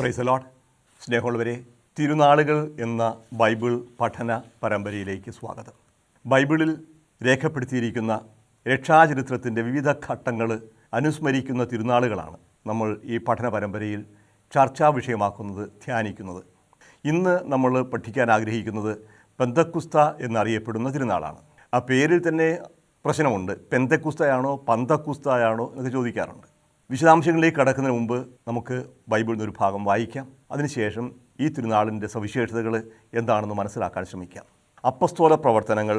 Praise the Lord. സ്നേഹമുള്ളവരെ, തിരുനാളുകൾ എന്ന Bible പഠന പരമ്പരയിലേക്ക് സ്വാഗതം. ബൈബിളിൽ രേഖപ്പെടുത്തിയിരിക്കുന്ന രക്ഷാചരിത്രത്തിൻ്റെ വിവിധ ഘട്ടങ്ങൾ അനുസ്മരിക്കുന്ന തിരുനാളുകളാണ് നമ്മൾ ഈ പഠന പരമ്പരയിൽ ചർച്ചാ വിഷയമാക്കുന്നത്, ധ്യാനിക്കുന്നത്. ഇന്ന് നമ്മൾ പഠിക്കാൻ ആഗ്രഹിക്കുന്നത് പെന്തക്കുസ്ത എന്നറിയപ്പെടുന്ന തിരുനാളാണ്. ആ പേരിൽ തന്നെ പ്രശ്നമുണ്ട്. പെന്തക്കുസ്തയാണോ പന്തക്കുസ്തയാണോ എന്നൊക്കെ ചോദിക്കാറുണ്ട്. വിശദാംശങ്ങളിലേക്ക് കടക്കുന്നതിന് മുമ്പ് നമുക്ക് ബൈബിളിൽ നിന്നൊരു ഭാഗം വായിക്കാം. അതിനുശേഷം ഈ തിരുനാളിൻ്റെ സവിശേഷതകൾ എന്താണെന്ന് മനസ്സിലാക്കാൻ ശ്രമിക്കാം. അപ്പസ്തോല പ്രവർത്തനങ്ങൾ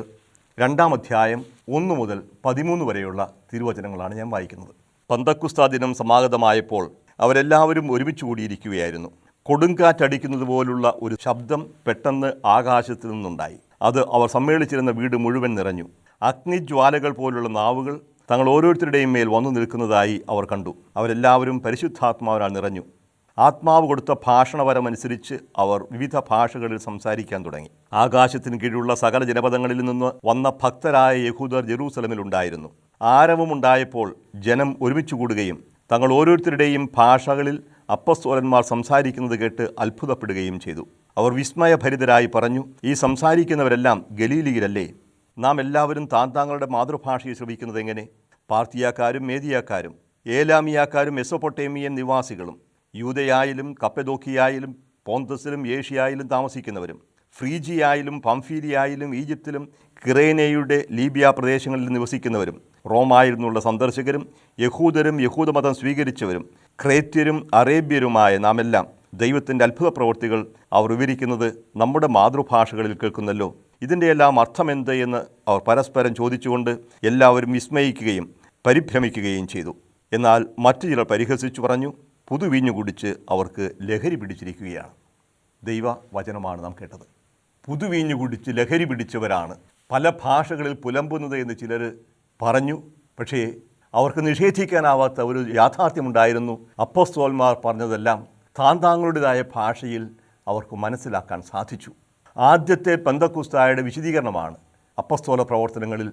2-ാം അധ്യായം 1 മുതൽ 13 വരെയുള്ള തിരുവചനങ്ങളാണ് ഞാൻ വായിക്കുന്നത്. പന്തക്കുസ്ത ദിനം സമാഗതമായപ്പോൾ അവരെല്ലാവരും ഒരുമിച്ച് കൂടിയിരിക്കുകയായിരുന്നു. കൊടുങ്കാറ്റടിക്കുന്നത് പോലുള്ള ഒരു ശബ്ദം പെട്ടെന്ന് ആകാശത്തിൽ നിന്നുണ്ടായി. അത് അവർ സമ്മേളിച്ചിരുന്ന വീട് മുഴുവൻ നിറഞ്ഞു. അഗ്നിജ്വാലകൾ പോലുള്ള നാവുകൾ തങ്ങൾ ഓരോരുത്തരുടെയും മേൽ വന്നു നിൽക്കുന്നതായി അവർ കണ്ടു. അവരെല്ലാവരും പരിശുദ്ധാത്മാവിനാൽ നിറഞ്ഞു. ആത്മാവ് കൊടുത്ത ഭാഷണവരമനുസരിച്ച് അവർ വിവിധ ഭാഷകളിൽ സംസാരിക്കാൻ തുടങ്ങി. ആകാശത്തിന് കീഴിലുള്ള സകല ജനപദങ്ങളിൽ നിന്ന് വന്ന ഭക്തരായ യഹൂദർ ജെറൂസലമിലുണ്ടായിരുന്നു. ആരവമുണ്ടായപ്പോൾ ജനം ഒരുമിച്ച് കൂടുകയും തങ്ങൾ ഓരോരുത്തരുടെയും ഭാഷകളിൽ അപ്പസ്തോലന്മാർ സംസാരിക്കുന്നത് കേട്ട് അത്ഭുതപ്പെടുകയും ചെയ്തു. അവർ വിസ്മയഭരിതരായി പറഞ്ഞു, ഈ സംസാരിക്കുന്നവരെല്ലാം ഗലീലിയരല്ലേ? നാം എല്ലാവരും താങ്കളുടെ മാതൃഭാഷയിൽ ശ്രമിക്കുന്നത് എങ്ങനെ? പാർത്തിയാക്കാരും മേദിയാക്കാരും ഏലാമിയാക്കാരും മെസൊപ്പൊട്ടേമിയൻ നിവാസികളും യൂദയായാലും കപ്പദോക്കിയായാലും പോന്തസിലും ഏഷ്യായിലും താമസിക്കുന്നവരും ഫ്രീജിയായാലും പംഫീലിയായാലും ഈജിപ്തിലും കിറേനയുടെ ലീബിയ പ്രദേശങ്ങളിൽ നിവസിക്കുന്നവരും റോമായിൽ നിന്നുള്ള സന്ദർശകരും യഹൂദരും യഹൂദമതം സ്വീകരിച്ചവരും ക്രേത്യരും അറേബ്യരുമായ നാമെല്ലാം ദൈവത്തിൻ്റെ അത്ഭുത പ്രവൃത്തികൾ അവർ വിവരിക്കുന്നത് നമ്മുടെ മാതൃഭാഷകളിൽ കേൾക്കുന്നല്ലോ. ഇതിൻ്റെ എല്ലാം അർത്ഥമെന്ത് എന്ന് അവർ പരസ്പരം ചോദിച്ചുകൊണ്ട് എല്ലാവരും വിസ്മയിക്കുകയും പരിഭ്രമിക്കുകയും ചെയ്തു. എന്നാൽ മറ്റു ചിലർ പരിഹസിച്ചു പറഞ്ഞു, പുതുവീഞ്ഞു കുടിച്ച് അവർക്ക് ലഹരി പിടിച്ചിരിക്കുകയാണ്. ദൈവ വചനമാണ് നാം കേട്ടത്. പുതുവീഞ്ഞു കുടിച്ച് ലഹരി പിടിച്ചവരാണ് പല ഭാഷകളിൽ പുലമ്പുന്നത് എന്ന് ചിലർ പറഞ്ഞു. പക്ഷേ അവർക്ക് നിഷേധിക്കാനാവാത്ത ഒരു യാഥാർത്ഥ്യമുണ്ടായിരുന്നു. അപ്പോസ്തലന്മാർ പറഞ്ഞതെല്ലാം താങ്കളുടേതായ ഭാഷയിൽ അവർക്ക് മനസ്സിലാക്കാൻ സാധിച്ചു. ആദ്യത്തെ പെന്തക്കുസ്തായുടെ വിശദീകരണമാണ് അപ്പസ്തോല പ്രവർത്തനങ്ങളിൽ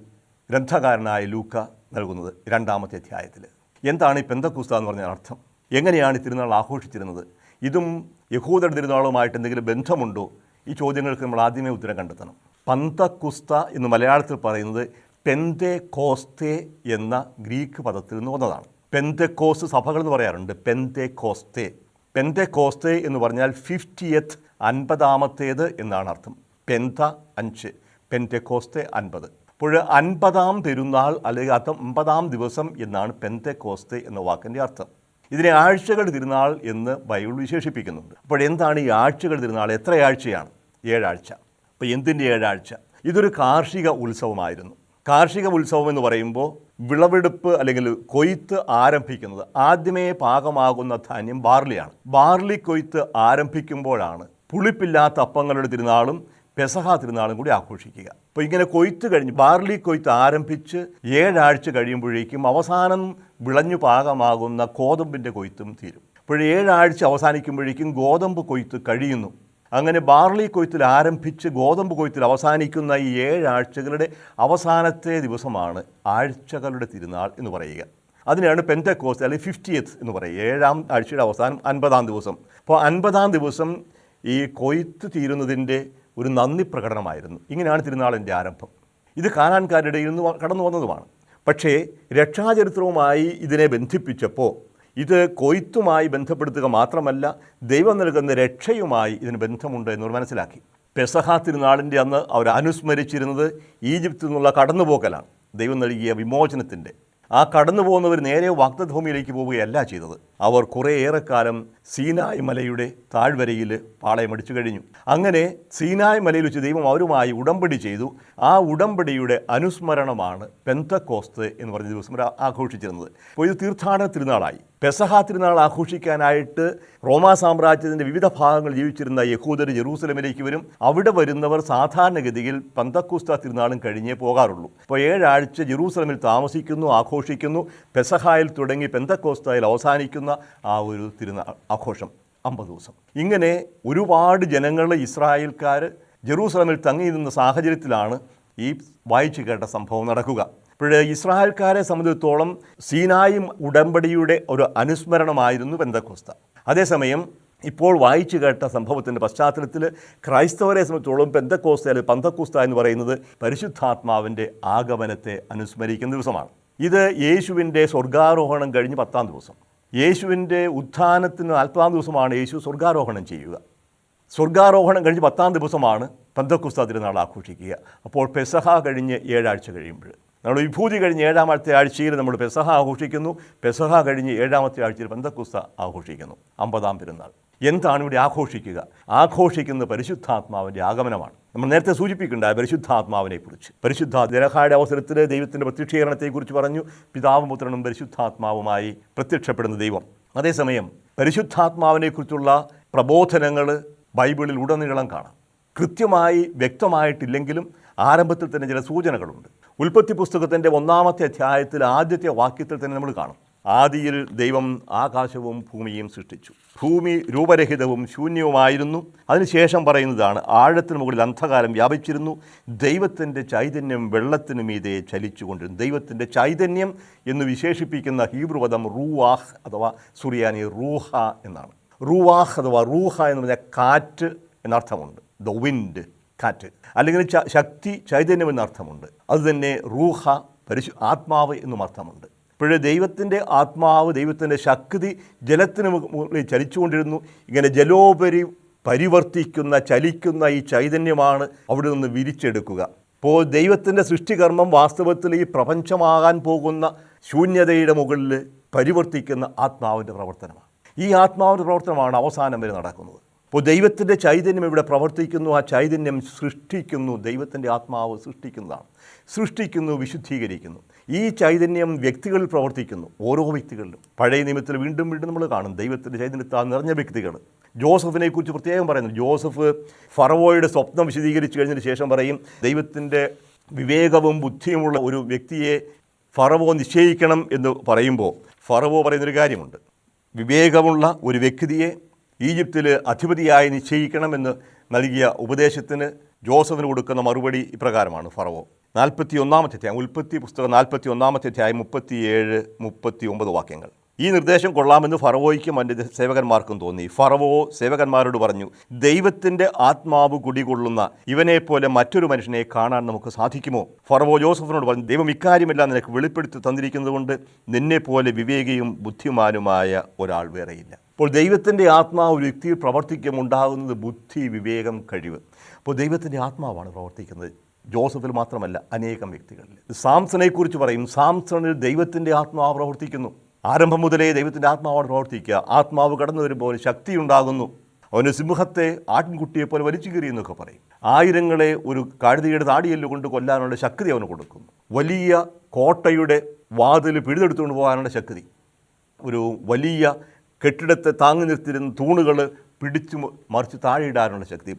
ഗ്രന്ഥകാരനായ ലൂക്ക നൽകുന്നത് 2-ാമത്തെ അധ്യായത്തിൽ. എന്താണ് ഈ പെന്തക്കുസ്ത എന്ന് പറഞ്ഞ അർത്ഥം? എങ്ങനെയാണ് ഈ തിരുനാൾ ആഘോഷിച്ചിരുന്നത്? ഇതും യഹൂദരുടെ തിരുനാളുമായിട്ട് എന്തെങ്കിലും ബന്ധമുണ്ടോ? ഈ ചോദ്യങ്ങൾക്ക് നമ്മൾ ആദ്യമേ ഉത്തരം കണ്ടെത്തണം. പന്തക്കുസ്ത എന്ന് മലയാളത്തിൽ പറയുന്നത് പെന്തേക്കോസ്തേ എന്ന ഗ്രീക്ക് പദത്തിൽ നിന്ന് വന്നതാണ്. പെന്തേക്കോസ് സഭകൾ എന്ന് പറയാറുണ്ട്. പെന്തേക്കോസ്തേ എന്ന് പറഞ്ഞാൽ 50th 50ാമത്തേത് എന്നാണ് അർത്ഥം. പെന്ത 5, പെന്തേക്കോസ്തേ 50. അപ്പോൾ 50ാം പെരുന്നാൾ അല്ലെങ്കിൽ 50ാം ദിവസം എന്നാണ് പെന്തേക്കോസ്തേ എന്ന വാക്കിൻ്റെ അർത്ഥം. ഇതിനെ ആഴ്ചകളുടെ തിരുനാൾ എന്ന് ബൈബിൾ വിശേഷിപ്പിക്കുന്നുണ്ട്. അപ്പോൾ എന്താണ് ഈ ആഴ്ചകളുടെ തിരുനാൾ? എത്ര ആഴ്ചയാണ്? 7 ആഴ്ച. അപ്പോൾ എന്തിൻ്റെ 7 ആഴ്ച? ഇതൊരു കാർഷിക ഉത്സവമായിരുന്നു. കാർഷിക ഉത്സവം എന്ന് പറയുമ്പോൾ വിളവെടുപ്പ് അല്ലെങ്കിൽ കൊയ്ത്ത് ആരംഭിക്കുന്നത്, ആദ്യമേ പാകമാകുന്ന ധാന്യം ബാർലിയാണ്. ബാർലി കൊയ്ത്ത് ആരംഭിക്കുമ്പോഴാണ് പുളിപ്പില്ലാത്ത അപ്പങ്ങളുടെ തിരുനാളും പെസഹ തിരുനാളും കൂടി ആഘോഷിക്കുക. അപ്പോൾ ഇങ്ങനെ കൊയ്ത്ത് കഴിഞ്ഞ് ബാർലി കൊയ്ത്ത് ആരംഭിച്ച് 7 ആഴ്ച കഴിയുമ്പോഴേക്കും അവസാനം വിളഞ്ഞു പാകമാകുന്ന ഗോതമ്പിൻ്റെ കൊയ്ത്തും തീരും. അപ്പോൾ 7 ആഴ്ച അവസാനിക്കുമ്പോഴേക്കും ഗോതമ്പ് കൊയ്ത്ത് കഴിയുന്നു. അങ്ങനെ ബാർലി കൊയ്ത്തിൽ ആരംഭിച്ച് ഗോതമ്പ് കൊയ്ത്തിൽ അവസാനിക്കുന്ന ഈ 7 ആഴ്ചകളുടെ അവസാനത്തെ ദിവസമാണ് ആഴ്ചകളുടെ തിരുനാൾ എന്ന് പറയുക. അതിനാണ് പെന്തക്കോസ്ത് അല്ലെങ്കിൽ 50th എന്ന് പറയുക. 7-ാം ആഴ്ചയുടെ അവസാനം 50ാം ദിവസം. അപ്പോൾ 50ാം ദിവസം ഈ കൊയ്ത്ത് തീരുന്നതിൻ്റെ ഒരു നന്ദി പ്രകടനമായിരുന്നു. ഇങ്ങനെയാണ് തിരുനാളിൻ്റെ ആരംഭം. ഇത് കാനാൻകാരുടെ ഇടയിൽ നിന്ന് കടന്നു വന്നതുമാണ്. പക്ഷേ രക്ഷാചരിത്രവുമായി ഇതിനെ ബന്ധിപ്പിച്ചപ്പോൾ ഇത് കൊയ്ത്തുമായി ബന്ധപ്പെടുത്തുക മാത്രമല്ല, ദൈവം നൽകുന്ന രക്ഷയുമായി ഇതിന് ബന്ധമുണ്ട് എന്നവർ മനസ്സിലാക്കി. പെസഹ തിരുനാളിൻ്റെ അന്ന് അവർ അനുസ്മരിച്ചിരുന്നത് ഈജിപ്തിൽ നിന്നുള്ള കടന്നുപോകലാണ്, ദൈവം നൽകിയ വിമോചനത്തിൻ്റെ. ആ കടന്നു പോകുന്നവർ നേരെ വാഗ്ദത്തഭൂമിയിലേക്ക് പോവുകയല്ല ചെയ്തത്. അവർ കുറേയേറെക്കാലം സീനായ് മലയുടെ താഴ്വരയിൽ പാളയമടിച്ചു കഴിഞ്ഞു. അങ്ങനെ സീനായ് മലയിൽ വെച്ച് ദൈവം അവരുമായി ഉടമ്പടി ചെയ്തു. ആ ഉടമ്പടിയുടെ അനുസ്മരണമാണ് പെന്തക്കോസ്ത് എന്ന് പറഞ്ഞ ദിവസം ആഘോഷിച്ചിരുന്നത്. അപ്പോൾ ഇത് തീർത്ഥാടന തിരുനാളായി. പെസഹ തിരുനാൾ ആഘോഷിക്കാനായിട്ട് റോമാ സാമ്രാജ്യത്തിൻ്റെ വിവിധ ഭാഗങ്ങൾ ജീവിച്ചിരുന്ന യഹൂദർ ജെറൂസലമിലേക്ക് വരും. അവിടെ വരുന്നവർ സാധാരണഗതിയിൽ പെന്തക്കുസ്ത തിരുനാളും കഴിഞ്ഞേ പോകാറുള്ളൂ. അപ്പോൾ 7 ആഴ്ച ജെറൂസലമിൽ താമസിക്കുന്നു, ആഘോഷിക്കുന്നു. പെസഹായിൽ തുടങ്ങി പെന്തക്കോസ്തയിൽ അവസാനിക്കുന്ന ആ ഒരു തിരുനാൾ ആഘോഷം 50 ദിവസം. ഇങ്ങനെ ഒരുപാട് ജനങ്ങൾ, ഇസ്രായേൽക്കാർ ജെറൂസലമിൽ തങ്ങി നിന്ന സാഹചര്യത്തിലാണ് ഈ വായിച്ചു കേട്ട സംഭവം നടക്കുക. അപ്പോൾ ഇസ്രായേൽക്കാരെ സംബന്ധിച്ചിടത്തോളം സീനായി ഉടമ്പടിയുടെ ഒരു അനുസ്മരണമായിരുന്നു പെന്തക്കോസ്ത. അതേസമയം ഇപ്പോൾ വായിച്ചു കേട്ട സംഭവത്തിൻ്റെ പശ്ചാത്തലത്തിൽ ക്രൈസ്തവരെ സംബന്ധിച്ചോളം പെന്തക്കോസ്ത അല്ലെങ്കിൽ പന്തക്കോസ്ത എന്ന് പറയുന്നത് പരിശുദ്ധാത്മാവിൻ്റെ ആഗമനത്തെ അനുസ്മരിക്കുന്ന ദിവസമാണ്. ഇത് യേശുവിൻ്റെ സ്വർഗാരോഹണം കഴിഞ്ഞ് 10-ാം ദിവസം, യേശുവിൻ്റെ ഉത്ഥാനത്തിന് 40-ാം ദിവസമാണ് യേശു സ്വർഗാരോഹണം ചെയ്യുക. സ്വർഗാരോഹണം കഴിഞ്ഞ് 10-ാം ദിവസമാണ് പെന്തക്കോസ്ത തിരുനാൾ ആഘോഷിക്കുക. അപ്പോൾ പെസഹ കഴിഞ്ഞ് 7 ആഴ്ച കഴിയുമ്പോൾ, നമ്മൾ വിഭൂതി കഴിഞ്ഞ് 7-ാമത്തെ ആഴ്ചയിൽ നമ്മൾ പെസഹ ആഘോഷിക്കുന്നു. പെസഹ കഴിഞ്ഞ് 7-ാമത്തെ ആഴ്ചയിൽ പെന്തക്കോസ്ത ആഘോഷിക്കുന്നു, 50-ാം പെരുന്നാൾ. എന്താണ് ഇവിടെ ആഘോഷിക്കുക? ആഘോഷിക്കുന്നത് പരിശുദ്ധാത്മാവിൻ്റെ ആഗമനമാണ്. നമ്മൾ നേരത്തെ സൂചിപ്പിക്കേണ്ട പരിശുദ്ധാത്മാവിനെക്കുറിച്ച്. പരിശുദ്ധ ജലഹായുടെ അവസരത്തിൽ ദൈവത്തിൻ്റെ പ്രത്യക്ഷീകരണത്തെക്കുറിച്ച് പറഞ്ഞു. പിതാവും പുത്രനും പരിശുദ്ധാത്മാവുമായി പ്രത്യക്ഷപ്പെടുന്ന ദൈവം. അതേസമയം പരിശുദ്ധാത്മാവിനെക്കുറിച്ചുള്ള പ്രബോധനങ്ങൾ ബൈബിളിൽ ഉടനീളം കാണാം. കൃത്യമായി വ്യക്തമായിട്ടില്ലെങ്കിലും ആരംഭത്തിൽ തന്നെ ചില സൂചനകളുണ്ട്. ഉൽപ്പത്തി പുസ്തകത്തിൻ്റെ 1-ാമത്തെ അധ്യായത്തിൽ ആദ്യത്തെ വാക്യത്തിൽ തന്നെ നമ്മൾ കാണും, ആദിയിൽ ദൈവം ആകാശവും ഭൂമിയും സൃഷ്ടിച്ചു. ഭൂമി രൂപരഹിതവും ശൂന്യവുമായിരുന്നു. അതിനുശേഷം പറയുന്നതാണ്, ആഴത്തിന് മുകളിൽ അന്ധകാരം വ്യാപിച്ചിരുന്നു, ദൈവത്തിൻ്റെ ചൈതന്യം വെള്ളത്തിനു മീതെ ചലിച്ചുകൊണ്ടിരുന്നു. ദൈവത്തിൻ്റെ ചൈതന്യം എന്ന് വിശേഷിപ്പിക്കുന്ന ഹീബ്രു പദം റൂവാഹ് അഥവാ സുറിയാനി റൂഹ എന്നാണ്. റൂവാഹ് അഥവാ റൂഹ എന്ന് പറഞ്ഞാൽ കാറ്റ് എന്നർത്ഥമുണ്ട്. ദ വിൻഡ്, കാറ്റ്, അല്ലെങ്കിൽ ശക്തി, ചൈതന്യം എന്നർത്ഥമുണ്ട്. അതുതന്നെ റൂഹ ആത്മാവ് എന്നും അർത്ഥമുണ്ട്. ഇപ്പോഴേ ദൈവത്തിൻ്റെ ആത്മാവ്, ദൈവത്തിൻ്റെ ശക്തി ജലത്തിന് മുകളിൽ ചലിച്ചുകൊണ്ടിരുന്നു. ഇങ്ങനെ ജലോപരി പരിവർത്തിക്കുന്ന, ചലിക്കുന്ന ഈ ചൈതന്യമാണ് അവിടെ നിന്ന് വിരിച്ചെടുക്കുക. അപ്പോൾ ദൈവത്തിൻ്റെ സൃഷ്ടികർമ്മം വാസ്തവത്തിൽ ഈ പ്രപഞ്ചമാകാൻ പോകുന്ന ശൂന്യതയുടെ മുകളിൽ പരിവർത്തിക്കുന്ന ആത്മാവിൻ്റെ പ്രവർത്തനമാണ്. ഈ ആത്മാവിൻ്റെ പ്രവർത്തനമാണ് അവസാനം വരെ നടക്കുന്നത്. അപ്പോൾ ദൈവത്തിൻ്റെ ചൈതന്യം ഇവിടെ പ്രവർത്തിക്കുന്നു, ആ ചൈതന്യം സൃഷ്ടിക്കുന്നു. ദൈവത്തിൻ്റെ ആത്മാവ് സൃഷ്ടിക്കുന്നതാണ്, സൃഷ്ടിക്കുന്നു, വിശുദ്ധീകരിക്കുന്നു. ഈ ചൈതന്യം വ്യക്തികളിൽ പ്രവർത്തിക്കുന്നു, ഓരോ വ്യക്തികളിലും. പഴയ നിയമത്തിൽ വീണ്ടും വീണ്ടും നമ്മൾ കാണും ദൈവത്തിൻ്റെ ചൈതന്യത്താൽ നിറഞ്ഞ വ്യക്തികൾ. ജോസഫിനെ കുറിച്ച് പ്രത്യേകം പറയുന്നു. ജോസഫ് ഫറവോയുടെ സ്വപ്നം വിശദീകരിച്ചു കഴിഞ്ഞതിന് ശേഷം പറയും, ദൈവത്തിൻ്റെ വിവേകവും ബുദ്ധിയുമുള്ള ഒരു വ്യക്തിയെ ഫറവോ നിശ്ചയിക്കണം എന്ന് പറയുമ്പോൾ ഫറവോ പറയുന്നൊരു കാര്യമുണ്ട്. വിവേകമുള്ള ഒരു വ്യക്തിയെ ഈജിപ്തിൽ അധിപതിയായി നിശ്ചയിക്കണമെന്ന് നൽകിയ ഉപദേശത്തിന് ജോസഫിന് കൊടുക്കുന്ന മറുപടി ഇപ്രകാരമാണ്. ഫറവോ 41-ാമത്തെ അധ്യായം, ഉൽപ്പത്തി പുസ്തകം 41-ാമത്തെ അധ്യായം 37-39 വാക്യങ്ങൾ. ഈ നിർദ്ദേശം കൊള്ളാമെന്ന് ഫറവോയ്ക്കും അവൻ്റെ സേവകന്മാർക്കും തോന്നി. ഫറവോ സേവകന്മാരോട് പറഞ്ഞു, ദൈവത്തിൻ്റെ ആത്മാവ് കുടികൊള്ളുന്ന ഇവനെപ്പോലെ മറ്റൊരു മനുഷ്യനെ കാണാൻ നമുക്ക് സാധിക്കുമോ? ഫറവോ ജോസഫിനോട് പറഞ്ഞു, ദൈവം ഇക്കാര്യമെല്ലാം നിനക്ക് വെളിപ്പെടുത്തി തന്നിരിക്കുന്നത് കൊണ്ട് നിന്നെപ്പോലെ വിവേകിയും ബുദ്ധിമാനുമായ ഒരാൾ വേറെയില്ല. അപ്പോൾ ദൈവത്തിൻ്റെ ആത്മാവ് ഒരു വ്യക്തിയിൽ പ്രവർത്തിക്കുമുണ്ടാകുന്നത് ബുദ്ധി, വിവേകം, കഴിവ്. അപ്പോൾ ദൈവത്തിൻ്റെ ആത്മാവാണ് പ്രവർത്തിക്കുന്നത്. ജോസഫിൽ മാത്രമല്ല, അനേകം വ്യക്തികളിൽ. സാംസണെക്കുറിച്ച് പറയും, സാംസണിൽ ദൈവത്തിൻ്റെ ആത്മാവ് പ്രവർത്തിക്കുന്നു. ആരംഭം മുതലേ ദൈവത്തിൻ്റെ ആത്മാവാണ് പ്രവർത്തിക്കുക. ആത്മാവ് കടന്നു വരുമ്പോൾ ശക്തിയുണ്ടാകുന്നു. അവന് സിംഹത്തെ ആട്ടിൻകുട്ടിയെപ്പോലെ വലിച്ചു കീറിയെന്നൊക്കെ പറയും. ആയിരങ്ങളെ ഒരു കഴുതയുടെ താടിയെല്ല് കൊണ്ട് കൊല്ലാനുള്ള ശക്തി അവന് കൊടുക്കുന്നു. വലിയ കോട്ടയുടെ വാതിൽ പിഴുതെടുത്തുകൊണ്ട് പോകാനുള്ള ശക്തി, ഒരു വലിയ കെട്ടിടത്തെ താങ്ങി നിർത്തിയിരുന്ന തൂണുകൾ പിടിച്ചു മറിച്ച് താഴെയിടാനുള്ള ശക്തി,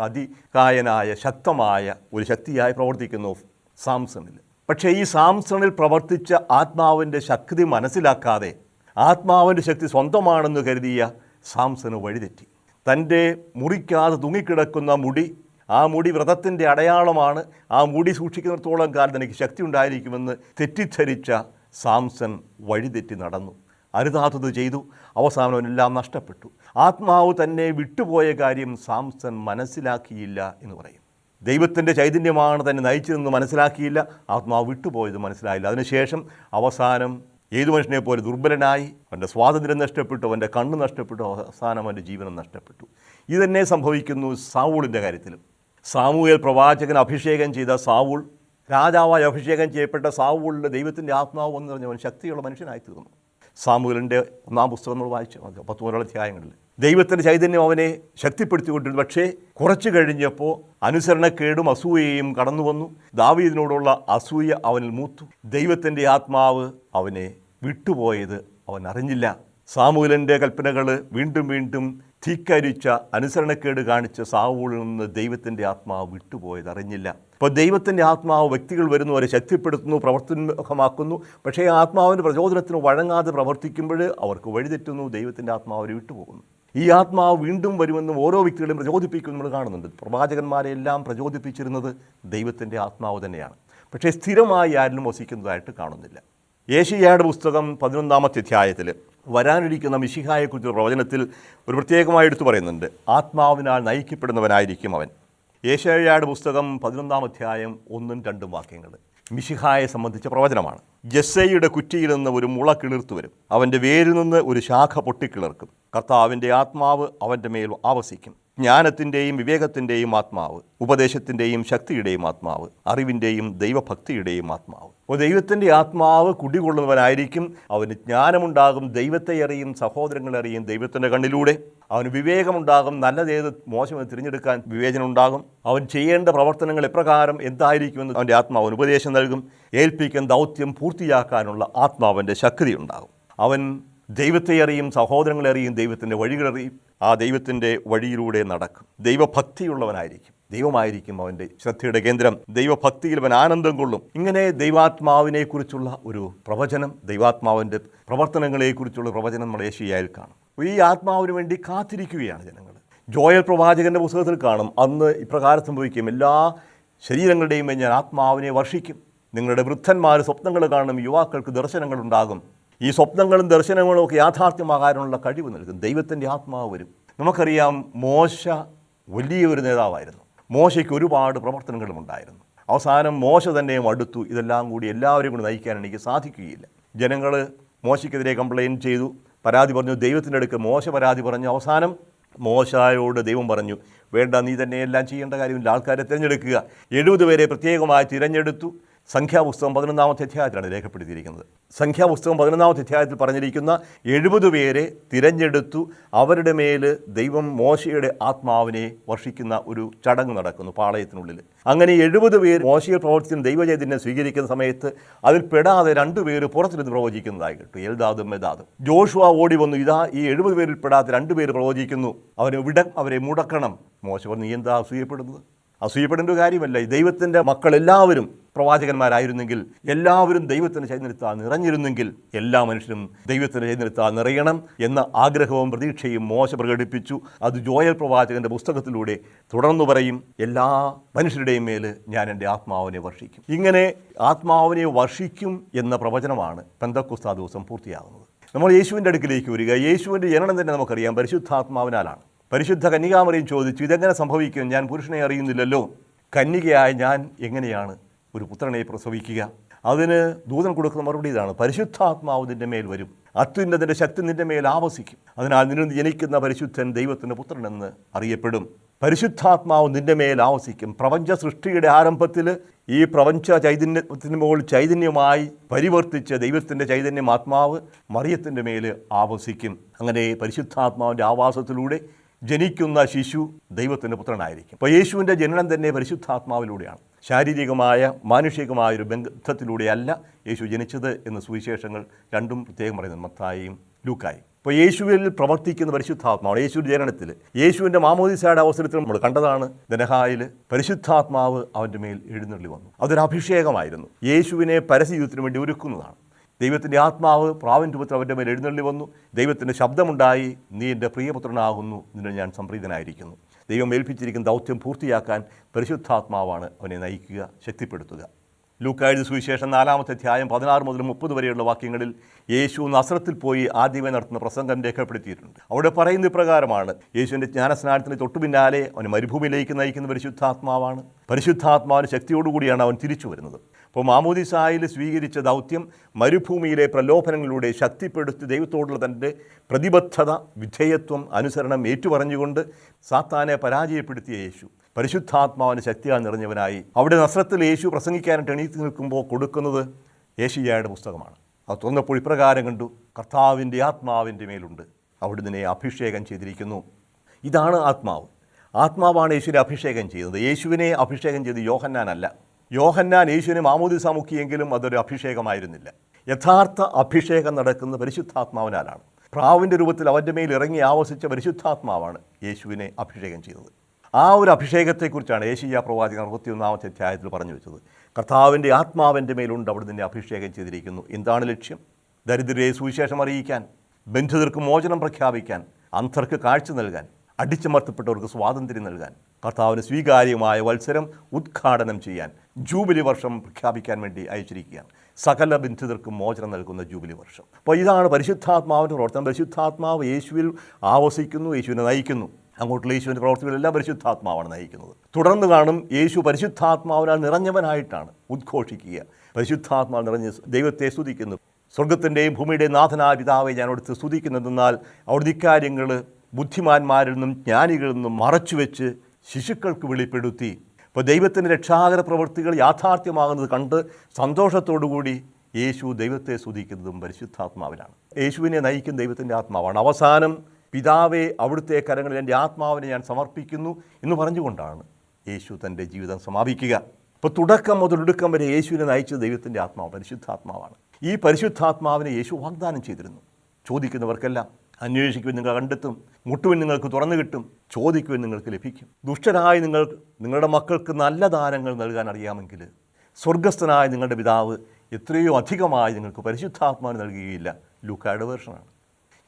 അതികായനായ ശക്തമായ ഒരു ശക്തിയായി പ്രവർത്തിക്കുന്നു സാംസണിൽ. പക്ഷേ ഈ സാംസണിൽ പ്രവർത്തിച്ച ആത്മാവിൻ്റെ ശക്തി മനസ്സിലാക്കാതെ ആത്മാവിൻ്റെ ശക്തി സ്വന്തമാണെന്ന് കരുതിയ സാംസണ് വഴിതെറ്റി. തൻ്റെ മുറിക്കാതെ തൂങ്ങിക്കിടക്കുന്ന മുടി, ആ മുടി വ്രതത്തിൻ്റെ അടയാളമാണ്, ആ മുടി സൂക്ഷിക്കുന്നിടത്തോളം കാലം തനിക്ക് ശക്തി ഉണ്ടായിരിക്കുമെന്ന് തെറ്റിദ്ധരിച്ച സാംസൺ വഴിതെറ്റി നടന്നു, അരുതാത്തത് ചെയ്തു. അവസാനം അവനെല്ലാം നഷ്ടപ്പെട്ടു. ആത്മാവ് തന്നെ വിട്ടുപോയ കാര്യം സാംസൺ മനസ്സിലാക്കിയില്ല എന്ന് പറയും. ദൈവത്തിൻ്റെ ചൈതന്യമാണ് തന്നെ നയിച്ചതെന്ന് മനസ്സിലാക്കിയില്ല, ആത്മാവ് വിട്ടുപോയത് മനസ്സിലായില്ല. അതിനുശേഷം അവസാനം ഏതു മനുഷ്യനെ പോലെ ദുർബലനായി, അവൻ്റെ സ്വാതന്ത്ര്യം നഷ്ടപ്പെട്ടു, അവൻ്റെ കണ്ണ് നഷ്ടപ്പെട്ടു, അവസാനം അവൻ്റെ ജീവനം നഷ്ടപ്പെട്ടു. ഇതന്നെ സംഭവിക്കുന്നു സാവൂളിൻ്റെ കാര്യത്തിലും. സാമൂവേൽ പ്രവാചകൻ അഭിഷേകം ചെയ്ത സാവൂൾ, രാജാവായി അഭിഷേകം ചെയ്യപ്പെട്ട സാവൂളിൽ ദൈവത്തിൻ്റെ ആത്മാവ് എന്ന് പറഞ്ഞവൻ ശക്തിയുള്ള മനുഷ്യനായി തീർന്നു. സാമൂവേലിൻ്റെ 1-ാം പുസ്തകം നമ്മൾ വായിച്ചു 13 അധ്യായങ്ങളിൽ ദൈവത്തിൻ്റെ ചൈതന്യം അവനെ ശക്തിപ്പെടുത്തിക്കൊണ്ടിരുന്നു. പക്ഷേ കുറച്ച് കഴിഞ്ഞപ്പോൾ അനുസരണക്കേടും അസൂയയും കടന്നു വന്നു. ദാവീദിനോടുള്ള അസൂയ അവനിൽ മൂത്തു. ദൈവത്തിൻ്റെ ആത്മാവ് അവനെ വിട്ടുപോയത് അവൻ അറിഞ്ഞില്ല. സാമൂവേലിൻ്റെ കൽപ്പനകൾ വീണ്ടും വീണ്ടും ധിക്കരിച്ച, അനുസരണക്കേട് കാണിച്ച സാവൂളിൽ നിന്ന് ദൈവത്തിൻ്റെ ആത്മാവ് വിട്ടുപോയത് അറിഞ്ഞില്ല. അപ്പോൾ ദൈവത്തിൻ്റെ ആത്മാവ് വ്യക്തികൾ വരുന്നവരെ ശക്തിപ്പെടുത്തുന്നു, പ്രവർത്തനമാക്കുന്നു. പക്ഷേ ആത്മാവിൻ്റെ പ്രചോദനത്തിന് വഴങ്ങാതെ പ്രവർത്തിക്കുമ്പോൾ അവർക്ക് വഴിതെറ്റുന്നു, ദൈവത്തിൻ്റെ ആത്മാവ് അവർ വിട്ടുപോകുന്നു. ഈ ആത്മാവ് വീണ്ടും വരുമെന്നും ഓരോ വ്യക്തികളെയും പ്രചോദിപ്പിക്കും നമ്മൾ കാണുന്നുണ്ട്. പ്രവാചകന്മാരെല്ലാം പ്രചോദിപ്പിച്ചിരുന്നത് ദൈവത്തിൻ്റെ ആത്മാവ് തന്നെയാണ്. പക്ഷേ സ്ഥിരമായി ആരിലും വസിക്കുന്നതായിട്ട് കാണുന്നില്ല. യേശയ്യായുടെ പുസ്തകം 11-ാമത്തെ അധ്യായത്തിൽ വരാനിരിക്കുന്ന മിശിഹായെക്കുറിച്ചുള്ള പ്രവചനത്തിൽ ഒരു പ്രത്യേകമായി എടുത്തു പറയുന്നുണ്ട്, ആത്മാവിനാൽ നയിക്കപ്പെടുന്നവനായിരിക്കും അവൻ. യേശയ്യായുടെ പുസ്തകം 11-ാം അധ്യായം 1-2 വാക്യങ്ങൾ മിശിഹായെ സംബന്ധിച്ച പ്രവചനമാണ്. ജെസ്സയുടെ കുറ്റിയിൽ നിന്ന് ഒരു മുള കിളിർത്തു വരും, അവൻ്റെ വേരിൽ നിന്ന് ഒരു ശാഖ പൊട്ടിക്കിളർക്കും. കർത്താവിൻ്റെ ആത്മാവ് അവൻ്റെ മേൽ ആവസിക്കും, ജ്ഞാനത്തിൻ്റെയും വിവേകത്തിൻ്റെയും ആത്മാവ്, ഉപദേശത്തിൻ്റെയും ശക്തിയുടെയും ആത്മാവ്, അറിവിൻ്റെയും ദൈവഭക്തിയുടെയും ആത്മാവ്. അപ്പോൾ ദൈവത്തിൻ്റെ ആത്മാവ് കുടികൊള്ളുന്നവനായിരിക്കും. അവന് ജ്ഞാനമുണ്ടാകും, ദൈവത്തെ അറിയും, സഹോദരങ്ങളെ അറിയും ദൈവത്തിൻ്റെ കണ്ണിലൂടെ. അവന് വിവേകമുണ്ടാകും, നല്ലതേത് മോശമെന്ന് തിരഞ്ഞെടുക്കാൻ വിവേചനം ഉണ്ടാകും. അവൻ ചെയ്യേണ്ട പ്രവർത്തനങ്ങൾ എപ്രകാരം എന്തായിരിക്കുമെന്ന് അവൻ്റെ ആത്മാവിന് ഉപദേശം നൽകും. ഏൽപ്പിക്കാൻ ദൗത്യം പൂർത്തിയാക്കാനുള്ള ആത്മാവിൻ്റെ ശക്തി ഉണ്ടാകും. അവൻ ദൈവത്തെ അറിയും, സഹോദരങ്ങളെ അറിയും, ദൈവത്തിൻ്റെ വഴികളറിയും. ആ ദൈവത്തിൻ്റെ വഴിയിലൂടെ നടക്കും. ദൈവഭക്തിയുള്ളവനായിരിക്കും, ദൈവമായിരിക്കും അവൻ്റെ ശ്രദ്ധയുടെ കേന്ദ്രം. ദൈവഭക്തിയിൽ അവൻ ആനന്ദം കൊള്ളും. ഇങ്ങനെ ദൈവാത്മാവിനെക്കുറിച്ചുള്ള ഒരു പ്രവചനം, ദൈവാത്മാവിൻ്റെ പ്രവർത്തനങ്ങളെക്കുറിച്ചുള്ള പ്രവചനം നമ്മൾ യേശയ്യായിൽ കാണും. ഈ ആത്മാവിന് വേണ്ടി കാത്തിരിക്കുകയാണ് ജനങ്ങൾ. ജോയൽ പ്രവാചകൻ്റെ പുസ്തകത്തിൽ കാണും, അന്ന് ഇപ്രകാരം സംഭവിക്കും, എല്ലാ ശരീരങ്ങളുടെയും ഞാൻ ആത്മാവിനെ വർഷിക്കും. നിങ്ങളുടെ വൃദ്ധന്മാർ സ്വപ്നങ്ങൾ കാണും, യുവാക്കൾക്ക് ദർശനങ്ങളുണ്ടാകും. ഈ സ്വപ്നങ്ങളും ദർശനങ്ങളും ഒക്കെ യാഥാർത്ഥ്യമാകാനുള്ള കഴിവ് നൽകും. ദൈവത്തിൻ്റെ ആത്മാവ് വരും. നമുക്കറിയാം, മോശ വലിയൊരു നേതാവായിരുന്നു. മോശയ്ക്ക് ഒരുപാട് പ്രവർത്തനങ്ങളും ഉണ്ടായിരുന്നു. അവസാനം മോശ തന്നെ അടുത്തു, ഇതെല്ലാം കൂടി എല്ലാവരെയും കൂടി നയിക്കാൻ എനിക്ക് സാധിക്കുകയില്ല. ജനങ്ങൾ മോശയ്ക്കെതിരെ കംപ്ലയിൻറ്റ് ചെയ്തു, പരാതി പറഞ്ഞു. ദൈവത്തിൻ്റെ അടുക്കൽ മോശ പരാതി പറഞ്ഞു. അവസാനം മോശയോട് ദൈവം പറഞ്ഞു, വേണ്ട, നീ തന്നെ എല്ലാം ചെയ്യേണ്ട കാര്യമില്ല, ആൾക്കാരെ തിരഞ്ഞെടുക്കുക. 70 പേരെ പ്രത്യേകമായി തിരഞ്ഞെടുത്തു. സംഖ്യാപുസ്തകം 11-ാമത്തെ അധ്യായത്തിലാണ് രേഖപ്പെടുത്തിയിരിക്കുന്നത്. സംഖ്യാപുസ്തകം 11-ാമത്തെ അധ്യായത്തിൽ പറഞ്ഞിരിക്കുന്ന 70 പേരെ തിരഞ്ഞെടുത്തു. അവരുടെ മേൽ ദൈവം മോശയുടെ ആത്മാവിനെ വർഷിക്കുന്ന ഒരു ചടങ്ങ് നടക്കുന്നു പാളയത്തിനുള്ളിൽ. അങ്ങനെ 70 പേർ മോശയുടെ പ്രവർത്തിക്കുന്ന ദൈവചൈതന്യം സ്വീകരിക്കുന്ന സമയത്ത് അതിൽ പെടാതെ 2 പേര് പുറത്തിരുന്ന് പ്രവചിക്കുന്നതായി കേട്ടു, എൽദാദും മെദാദും. ജോഷുവ ഓടി വന്നു, ഇതാ ഈ 70 പേരിൽ പെടാതെ 2 പേര് പ്രവചിക്കുന്നു, അവരെ മുടക്കണം. മോശ പറഞ്ഞു, നീ എന്താ അസൂയപ്പെടുന്നത്? അസൂയപ്പെടേണ്ട കാര്യമല്ല. ദൈവത്തിൻ്റെ മക്കളെല്ലാവരും പ്രവാചകന്മാരായിരുന്നെങ്കിൽ, എല്ലാവരും ദൈവത്തിൻ്റെ ചൈതന്യത്താൽ നിറഞ്ഞിരുന്നെങ്കിൽ, എല്ലാ മനുഷ്യരും ദൈവത്തിൻ്റെ ചൈതന്യത്താൽ നിറയണം എന്ന ആഗ്രഹവും പ്രതീക്ഷയും മോശ പ്രകടിപ്പിച്ചു. അത് ജോയൽ പ്രവാചകൻ്റെ പുസ്തകത്തിലൂടെ തുടർന്നു പറയും, എല്ലാ മനുഷ്യരുടെയും മേൽ ഞാൻ എൻ്റെ ആത്മാവിനെ വർഷിക്കും. ഇങ്ങനെ ആത്മാവിനെ വർഷിക്കും എന്ന പ്രവചനമാണ് പെന്തക്കോസ്താ ദിവസം പൂർത്തിയാകുന്നത്. നമ്മൾ യേശുവിൻ്റെ അടുക്കിലേക്ക് വരിക. യേശുവിൻ്റെ ജനനം തന്നെ നമുക്കറിയാം പരിശുദ്ധാത്മാവിനാലാണ്. പരിശുദ്ധ കന്യകാമറിയം ചോദിച്ചു, ഇതെങ്ങനെ സംഭവിക്കും? ഞാൻ പുരുഷനെ അറിയുന്നില്ലല്ലോ. കന്യകയായ ഞാൻ എങ്ങനെയാണ് ഒരു പുത്രനെ പ്രസവിക്കുക? അതിന് ദൂതൻ കൊടുക്കുന്ന മറുപടി ഇതാണ്, പരിശുദ്ധാത്മാവ് നിൻ്റെ മേൽ വരും, അത്യുന്നതൻ്റെ ശക്തി നിൻ്റെ മേൽ ആവസിക്കും. അതിനാൽ നിന്നിൽ ജനിക്കുന്ന പരിശുദ്ധൻ ദൈവത്തിൻ്റെ പുത്രനെന്ന് അറിയപ്പെടും. പരിശുദ്ധാത്മാവ് നിൻ്റെ മേൽ ആവസിക്കും. പ്രപഞ്ച സൃഷ്ടിയുടെ ആരംഭത്തിൽ ഈ പ്രപഞ്ച ചൈതന്യത്തിന് മുകളിൽ ചൈതന്യമായി പരിവർത്തിച്ച് ദൈവത്തിൻ്റെ ചൈതന്യം ആത്മാവ് മറിയത്തിൻ്റെ മേൽ ആവസിക്കും. അങ്ങനെ പരിശുദ്ധാത്മാവിൻ്റെ ആവാസത്തിലൂടെ ജനിക്കുന്ന ശിശു ദൈവത്തിൻ്റെ പുത്രനായിരിക്കും. അപ്പോൾ യേശുവിൻ്റെ ജനനം തന്നെ പരിശുദ്ധാത്മാവിലൂടെയാണ്. ശാരീരികമായ മാനുഷികമായൊരു ബന്ധത്തിലൂടെയല്ല യേശു ജനിച്ചത് എന്ന് സുവിശേഷങ്ങൾ രണ്ടും പ്രത്യേകം പറയുന്നത്, മത്തായിയും ലൂക്കായും. അപ്പോൾ യേശുവിൽ പ്രവർത്തിക്കുന്ന പരിശുദ്ധാത്മാവാണ്. യേശുവിൻ്റെ ജനനത്തിൽ, യേശുവിൻ്റെ മാമോദീസയുടെ അവസരത്തിൽ നമ്മൾ കണ്ടതാണ്, ദനഹായിൽ പരിശുദ്ധാത്മാവ് അവൻ്റെ മേൽ എഴുന്നള്ളി വന്നു. അതൊരു അഭിഷേകമായിരുന്നു. യേശുവിനെ പരസ്യജീവിതത്തിന് വേണ്ടി ഒരുക്കുന്നതാണ്. ദൈവത്തിൻ്റെ ആത്മാവ് പ്രാവിൻ രൂപത്തിൽ അവൻ്റെ മേൽ എഴുന്നള്ളി വന്നു. ദൈവത്തിൻ്റെ ശബ്ദമുണ്ടായി, നീ എൻ്റെ പ്രിയപുത്രനാകുന്നു, നിന്നെ ഞാൻ സംപ്രീതനായിരിക്കുന്നു. ദൈവം ഏൽപ്പിച്ചിരിക്കുന്ന ദൗത്യം പൂർത്തിയാക്കാൻ പരിശുദ്ധാത്മാവാണ് അവനെ നയിക്കുക, ശക്തിപ്പെടുത്തുക. ലൂക്കായുടെ സുവിശേഷം 4-ാമത്തെ അധ്യായം 16 മുതൽ 30 വരെയുള്ള വാക്യങ്ങളിൽ യേശു നസ്രത്തിൽ പോയി ആദ്യമേ നടത്തുന്ന പ്രസംഗം രേഖപ്പെടുത്തിയിട്ടുണ്ട്. അവിടെ പറയുന്ന ഇപ്രകാരമാണ്, യേശുവിൻ്റെ ജ്ഞാനസ്നാനത്തിന് തൊട്ടു പിന്നാലെ അവന് മരുഭൂമിയിലേക്ക് നയിക്കുന്ന പരിശുദ്ധാത്മാവാണ്. പരിശുദ്ധാത്മാവിന് ശക്തിയോടുകൂടിയാണ് അവൻ തിരിച്ചു വരുന്നത്. അപ്പോൾ മാമോദീസായിൽ സ്വീകരിച്ച ദൗത്യം മരുഭൂമിയിലെ പ്രലോഭനങ്ങളിലൂടെ ശക്തിപ്പെടുത്തി ദൈവത്തോടുള്ള തൻ്റെ പ്രതിബദ്ധത, വിധേയത്വം, അനുസരണം ഏറ്റുപറഞ്ഞുകൊണ്ട് സാത്താനെ പരാജയപ്പെടുത്തിയ യേശു പരിശുദ്ധാത്മാവിന് ശക്തിയാൽ നിറഞ്ഞവനായി അവിടെ നസ്രത്തിൽ യേശു പ്രസംഗിക്കാനായിട്ട് എണീറ്റ് നിൽക്കുമ്പോൾ കൊടുക്കുന്നത് യേശയ്യായുടെ പുസ്തകമാണ്. അത് തുറന്നപ്പോൾ ഇപ്രകാരം കണ്ടു, കർത്താവിൻ്റെ ആത്മാവിൻ്റെ മേലുണ്ട്, അവിടുന്ന് അഭിഷേകം ചെയ്തിരിക്കുന്നു. ഇതാണ് ആത്മാവ്. ആത്മാവാണ് യേശുവിനെ അഭിഷേകം ചെയ്യുന്നത്. യേശുവിനെ അഭിഷേകം ചെയ്ത് യോഹന്നാനല്ല. യോഹന്നാൻ യേശുവിനെ മാമോദീസ മുക്കിയെങ്കിലും അതൊരു അഭിഷേകമായിരുന്നില്ല. യഥാർത്ഥ അഭിഷേകം നടക്കുന്ന പരിശുദ്ധാത്മാവിനാലാണ്. പ്രാവിൻ്റെ രൂപത്തിൽ അവൻ്റെ മേൽ ഇറങ്ങി ആവസിച്ച പരിശുദ്ധാത്മാവാണ് യേശുവിനെ അഭിഷേകം ചെയ്തത്. ആ ഒരു അഭിഷേകത്തെക്കുറിച്ചാണ് യേശയ്യാ പ്രവാചകൻ 61-ാമത്തെ അധ്യായത്തിൽ പറഞ്ഞു വെച്ചത്. കർത്താവിൻ്റെ ആത്മാവിൻ്റെ മേലുണ്ട്, അവിടുന്ന് അഭിഷേകം ചെയ്തിരിക്കുന്നു. എന്താണ് ലക്ഷ്യം? ദരിദ്രരെ സുവിശേഷം അറിയിക്കാൻ, ബന്ധിതർക്ക് മോചനം പ്രഖ്യാപിക്കാൻ, അന്ധർക്ക് കാഴ്ച നൽകാൻ, അടിച്ചമർത്തപ്പെട്ടവർക്ക് സ്വാതന്ത്ര്യം നൽകാൻ, കർത്താവിന് സ്വീകാര്യമായ വത്സരം ഉദ്ഘാടനം ചെയ്യാൻ, ജൂബിലി വർഷം പ്രഖ്യാപിക്കാൻ വേണ്ടി അയച്ചിരിക്കുകയാണ്. സകല ബന്ധിതർക്കും മോചനം നൽകുന്ന ജൂബിലി വർഷം. അപ്പോൾ ഇതാണ് പരിശുദ്ധാത്മാവിൻ്റെ പ്രവർത്തനം. പരിശുദ്ധാത്മാവ് യേശുവിൽ ആവസിക്കുന്നു, യേശുവിനെ നയിക്കുന്നു. അങ്ങോട്ടുള്ള യേശുവിൻ്റെ പ്രവർത്തികളെല്ലാം പരിശുദ്ധാത്മാവാണ് നയിക്കുന്നത്. തുടർന്ന് കാണും യേശു പരിശുദ്ധാത്മാവിനാൽ നിറഞ്ഞവനായിട്ടാണ് ഉദ്ഘോഷിക്കുക. പരിശുദ്ധാത്മാവ് നിറഞ്ഞ് ദൈവത്തെ സ്തുതിക്കുന്നു. സ്വർഗത്തിൻ്റെയും ഭൂമിയുടെയും നാഥനായ പിതാവെ ഞാൻ അവിടുത്തെ സ്തുതിക്കുന്നതെന്നാൽ അവിടുത്തെ ഇക്കാര്യങ്ങൾ ബുദ്ധിമാന്മാരിൽ നിന്നും ജ്ഞാനികളിൽ നിന്നും മറച്ചുവെച്ച് ശിശുക്കൾക്ക് വെളിപ്പെടുത്തി. ഇപ്പോൾ ദൈവത്തിൻ്റെ രക്ഷാകര പ്രവൃത്തികൾ യാഥാർത്ഥ്യമാകുന്നത് കണ്ട് സന്തോഷത്തോടുകൂടി യേശു ദൈവത്തെ സ്തുതിക്കുന്നതും പരിശുദ്ധാത്മാവിലാണ്. യേശുവിനെ നയിക്കുന്ന ദൈവത്തിൻ്റെ ആത്മാവാണ്. അവസാനം പിതാവെ അവിടുത്തെ കരങ്ങളിൽ എൻ്റെ ആത്മാവിനെ ഞാൻ സമർപ്പിക്കുന്നു എന്ന് പറഞ്ഞുകൊണ്ടാണ് യേശു തൻ്റെ ജീവിതം സമാപിക്കുക. ഇപ്പോൾ തുടക്കം മുതൽ ഒടുക്കം വരെ യേശുവിനെ നയിച്ചത് ദൈവത്തിൻ്റെ ആത്മാവ്, പരിശുദ്ധാത്മാവാണ്. ഈ പരിശുദ്ധാത്മാവിനെ യേശു വാഗ്ദാനം ചെയ്തിരുന്നു. ചോദിക്കുന്നവർക്കെല്ലാം അന്വേഷിക്കുവാൻ നിങ്ങൾ കണ്ടെത്തും, മുട്ടുവിൻ നിങ്ങൾക്ക് തുറന്നു കിട്ടും, ചോദിക്കുവാൻ നിങ്ങൾക്ക് ലഭിക്കും. ദുഷ്ടരായ നിങ്ങളുടെ മക്കൾക്ക് നല്ല ദാനങ്ങൾ നൽകാൻ അറിയാമെങ്കിൽ സ്വർഗസ്ഥനായ നിങ്ങളുടെ പിതാവ് എത്രയോ അധികമായി നിങ്ങൾക്ക് പരിശുദ്ധാത്മാവിനെ നൽകുകയില്ല. ലൂക്കായുടെ വേർഷനാണ്.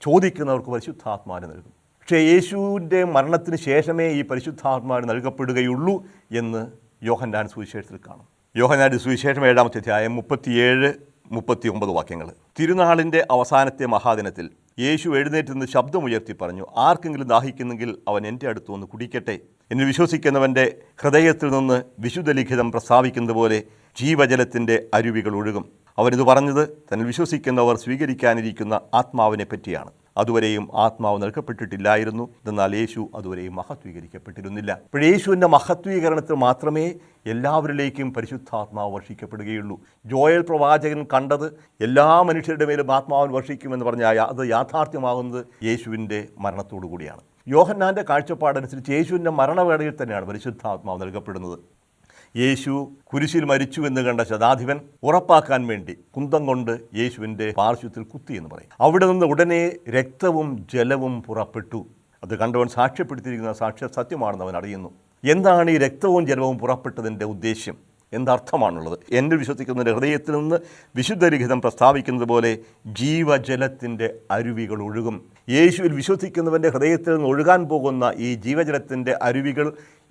ചോദിക്കുന്നവർക്ക് പരിശുദ്ധാത്മാവിനെ നൽകും. പക്ഷേ യേശുവിൻ്റെ മരണത്തിന് ശേഷമേ ഈ പരിശുദ്ധാത്മാവിന് നൽകപ്പെടുകയുള്ളൂ എന്ന് യോഹന്നാൻ സുവിശേഷത്തിൽ കാണും. യോഹന്നാൻ്റെ സുവിശേഷം 7-ാമത്തെ അധ്യായം 37-39 വാക്യങ്ങൾ. തിരുനാളിൻ്റെ അവസാനത്തെ മഹാദിനത്തിൽ യേശു എഴുന്നേറ്റ് നിന്ന് ശബ്ദമുയർത്തി പറഞ്ഞു, ആർക്കെങ്കിലും ദാഹിക്കുന്നെങ്കിൽ അവൻ എൻ്റെ അടുത്ത് വന്ന് കുടിക്കട്ടെ. എന്നിൽ വിശ്വസിക്കുന്നവൻ്റെ ഹൃദയത്തിൽ നിന്ന് വിശുദ്ധ ലിഖിതം പ്രസ്താവിക്കുന്നത് പോലെ ജീവജലത്തിൻ്റെ അരുവികൾ ഒഴുകും. അവനിത് പറഞ്ഞത് തന്നിൽ വിശ്വസിക്കുന്നവർ സ്വീകരിക്കാനിരിക്കുന്ന ആത്മാവിനെ പറ്റിയാണ്. അതുവരെയും ആത്മാവ് നൽകപ്പെട്ടിട്ടില്ലായിരുന്നു, എന്നാൽ യേശു അതുവരെയും മഹത്വീകരിക്കപ്പെട്ടിരുന്നില്ല. അപ്പോൾ യേശുവിൻ്റെ മഹത്വീകരണത്തിൽ മാത്രമേ എല്ലാവരിലേക്കും പരിശുദ്ധാത്മാവ് വർഷിക്കപ്പെടുകയുള്ളൂ. ജോയൽ പ്രവാചകൻ കണ്ടത് എല്ലാ മനുഷ്യരുടെ മേലും ആത്മാവിൻ വർഷിക്കുമെന്ന് പറഞ്ഞാൽ അത് യാഥാർത്ഥ്യമാകുന്നത് യേശുവിൻ്റെ മരണത്തോടു കൂടിയാണ്. യോഹന്നാൻ്റെ കാഴ്ചപ്പാടനുസരിച്ച് യേശുവിൻ്റെ മരണവേളയിൽ തന്നെയാണ് പരിശുദ്ധാത്മാവ് നൽകപ്പെടുന്നത്. യേശു കുരിശിൽ മരിച്ചു എന്ന് കണ്ട ശതാധിപൻ ഉറപ്പാക്കാൻ വേണ്ടി കുന്തം കൊണ്ട് യേശുവിൻ്റെ പാർശ്വത്തിൽ കുത്തി എന്ന് പറയും. അവിടെ നിന്ന് ഉടനെ രക്തവും ജലവും പുറപ്പെട്ടു. അത് കണ്ടവൻ സാക്ഷ്യപ്പെടുത്തിയിരിക്കുന്ന സാക്ഷ്യ സത്യമാണെന്ന് അവൻ അറിയുന്നു. എന്താണ് ഈ രക്തവും ജലവും പുറപ്പെട്ടതിൻ്റെ ഉദ്ദേശ്യം? എന്തർത്ഥമാണുള്ളത്? എൻ്റെ വിശ്വസിക്കുന്നതിൻ്റെ ഹൃദയത്തിൽ നിന്ന് വിശുദ്ധ ലിഖിതം പ്രസ്താവിക്കുന്നത് പോലെ ജീവജലത്തിൻ്റെ അരുവികൾ ഒഴുകും. യേശുവിൽ വിശ്വസിക്കുന്നവൻ്റെ ഹൃദയത്തിൽ നിന്ന് ഒഴുകാൻ പോകുന്ന ഈ ജീവജലത്തിൻ്റെ അരുവികൾ